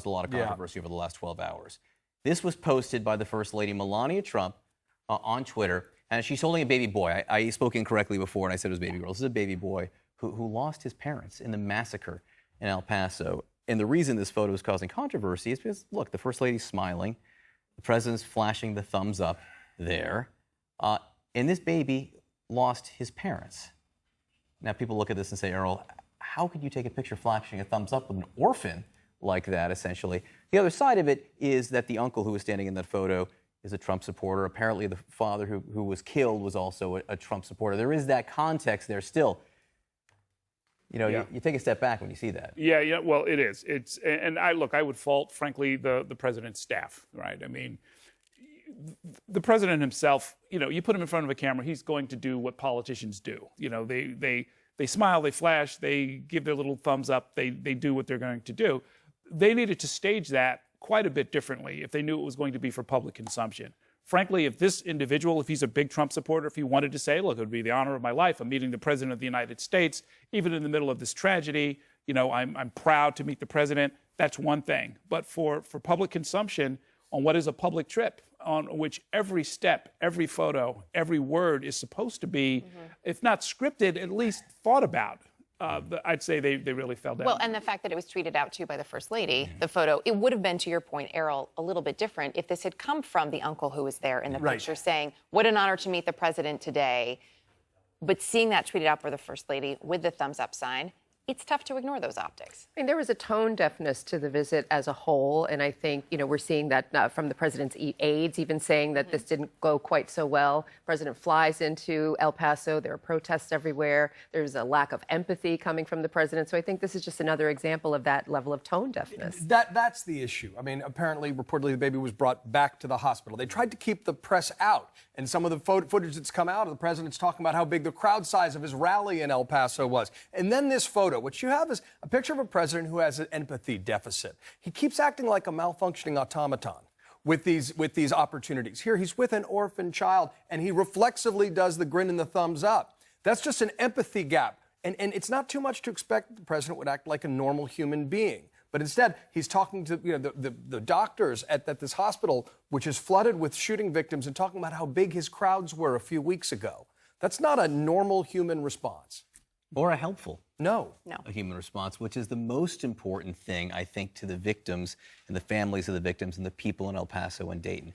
caused a lot of controversy over the last 12 hours. This was posted by the First Lady Melania Trump on Twitter, and she's holding a baby boy. I spoke incorrectly before, and I said it was a baby girl. This is a baby boy who lost his parents in the massacre in El Paso. And the reason this photo is causing controversy is because, look, the First Lady's smiling, the President's flashing the thumbs up there, and this baby lost his parents. Now, people look at this and say, Errol, how could you take a picture flashing a thumbs up with an orphan like that, essentially? The other side of it is that the uncle who was standing in that photo is a Trump supporter. Apparently, the father who was killed was also a Trump supporter. There is that context there still. You know, you take a step back when you see that. Yeah, well, it is. And I would fault, frankly, the president's staff, right? I mean, the president himself, you know, you put him in front of a camera, he's going to do what politicians do. You know, they smile, they flash, they give their little thumbs up, they do what they're going to do. They needed to stage that quite a bit differently if they knew it was going to be for public consumption. Frankly, if this individual, if he's a big Trump supporter, if he wanted to say, look, it would be the honor of my life, I'm meeting the President of the United States, even in the middle of this tragedy, you know, I'm proud to meet the President, that's one thing. But for public consumption on what is a public trip, on which every step, every photo, every word is supposed to be, if not scripted, at least thought about. I'd say they really fell down. Well, and the fact that it was tweeted out, too, by the First Lady, the photo, it would have been, to your point, Errol, a little bit different if this had come from the uncle who was there in the picture saying, what an honor to meet the President today. But seeing that tweeted out by the First Lady with the thumbs up sign, it's tough to ignore those optics. I mean, there was a tone deafness to the visit as a whole, and I think, you know, we're seeing that from the president's aides, even saying that this didn't go quite so well. President flies into El Paso. There are protests everywhere. There's a lack of empathy coming from the president. So I think this is just another example of that level of tone deafness. That's the issue. I mean, apparently, reportedly, the baby was brought back to the hospital. They tried to keep the press out, and some of the footage that's come out of the president's talking about how big the crowd size of his rally in El Paso was. And then this photo. What you have is a picture of a president who has an empathy deficit. He keeps acting like a malfunctioning automaton with these opportunities. Here, he's with an orphan child, and he reflexively does the grin and the thumbs up. That's just an empathy gap. And it's not too much to expect that the president would act like a normal human being. But instead, he's talking to the doctors at this hospital, which is flooded with shooting victims, and talking about how big his crowds were a few weeks ago. That's not a normal human response. Or a helpful. No. A human response, which is the most important thing, I think, to the victims and the families of the victims and the people in El Paso and Dayton.